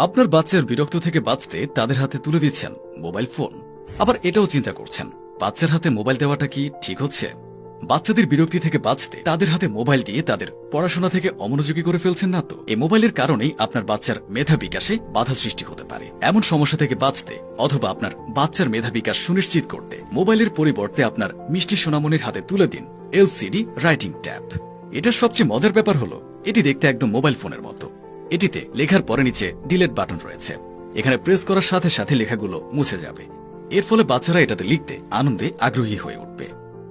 আপনার বাচ্চার বিরক্ত থেকে বাঁচতে তাদের হাতে তুলে দিচ্ছেন মোবাইল ফোন, আবার এটাও চিন্তা করছেন বাচ্চার হাতে মোবাইল দেওয়াটা কি ঠিক হচ্ছে। বাচ্চাদের বিরক্তি থেকে বাঁচতে তাদের হাতে মোবাইল দিয়ে তাদের পড়াশোনা থেকে অমনোযোগী করে ফেলছেন না তো? এই মোবাইলের কারণেই আপনার বাচ্চার মেধা বিকাশে বাধা সৃষ্টি হতে পারে। এমন সমস্যা থেকে বাঁচতে অথবা আপনার বাচ্চার মেধা বিকাশ সুনিশ্চিত করতে মোবাইলের পরিবর্তে আপনার মিষ্টি সোনামণির হাতে তুলে দিন এলসিডি রাইটিং ট্যাব। এটার সবচেয়ে মজার ব্যাপার হলো এটি দেখতে একদম মোবাইল ফোনের মতো। এটিতে লেখার পরে নিচে ডিলেট বাটন রয়েছে। এখানে প্রেস করার সাথে সাথে লেখাগুলো মুছে যাবে। এর ফলে বাচ্চারা এটাতে লিখতে আনন্দে আগ্রহী হয়ে উঠবে।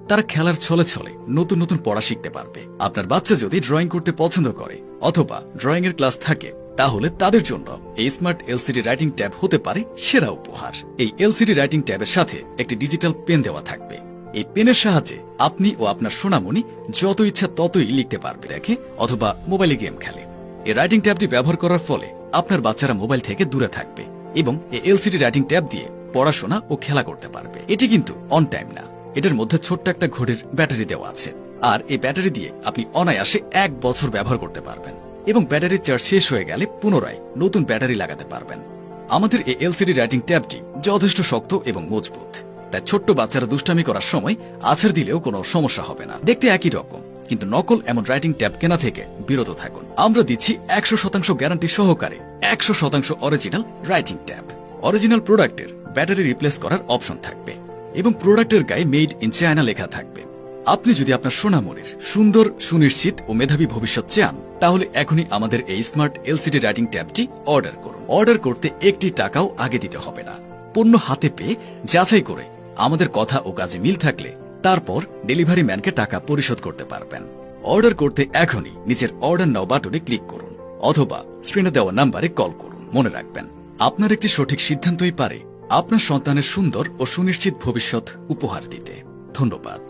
তারা খেলার ছলে ছলে নতুন নতুন পড়া শিখতে পারবে। আপনার বাচ্চা যদি ড্রয়িং করতে পছন্দ করে অথবা ড্রয়িং এর ক্লাস থাকে, তাহলে তাদের জন্য এই স্মার্ট এলসিডি রাইটিং ট্যাব হতে পারে সেরা উপহার। এই এলসিডি রাইটিং ট্যাবের সাথে একটি ডিজিটাল পেন দেওয়া থাকবে। এই পেনের সাহায্যে আপনি ও আপনার সোনামণি যত ইচ্ছা ততই লিখতে পারবে, দেখে অথবা মোবাইলে গেম খেলে। এই রাইটিং ট্যাবটি ব্যবহার করার ফলে আপনার বাচ্চারা মোবাইল থেকে দূরে থাকবে এবং এই এলসিডি রাইটিং ট্যাব দিয়ে পড়াশোনা ও খেলা করতে পারবে। এটি কিন্তু অন টাইম না, এটার মধ্যে ছোট্ট একটা ঘড়ির ব্যাটারি দেওয়া আছে। আর এই ব্যাটারি দিয়ে আপনি অনায়াসে 1 বছর ব্যবহার করতে পারবেন এবং ব্যাটারির চার্জ শেষ হয়ে গেলে পুনরায় নতুন ব্যাটারি লাগাতে পারবেন। আমাদের এই এলসিডি রাইটিং ট্যাবটি যথেষ্ট শক্ত এবং মজবুত, তাই ছোট্ট বাচ্চারা দুষ্টামি করার সময় আছাড় দিলেও কোনো সমস্যা হবে না। দেখতে একই রকম, কিন্তু নকল এমন রাইটিং ট্যাব কেনা থেকে বিরত থাকুন। আমরা দিচ্ছি 100% গ্যারান্টি সহকারে 100% অরিজিনাল রাইটিং ট্যাব। অরিজিনাল প্রোডাক্টের ব্যাটারি রিপ্লেস করার অপশন থাকবে এবং প্রোডাক্টের গায়ে মেড ইন চায়না লেখা থাকবে। আপনি যদি আপনার সোনামণির সুন্দর, সুনিশ্চিত ও মেধাবী ভবিষ্যৎ চান, তাহলে এখনই আমাদের এই স্মার্ট এলসিডি রাইটিং ট্যাবটি অর্ডার করুন। অর্ডার করতে একটি টাকাও আগে দিতে হবে না। পণ্য হাতে পেয়ে যাচাই করে আমাদের কথা ও কাজে মিল থাকলে তারপর ডেলিভারি ম্যানকে টাকা পরিশোধ করতে পারবেন। অর্ডার করতে এখনই নিচের অর্ডার নাও বাটনে ক্লিক করুন অথবা স্ক্রিনে দেওয়া নাম্বারে কল করুন। মনে রাখবেন, আপনার একটি সঠিক সিদ্ধান্তই পারে আপনার সন্তানের সুন্দর ও সুনিশ্চিত ভবিষ্যৎ উপহার দিতে। ধন্যবাদ।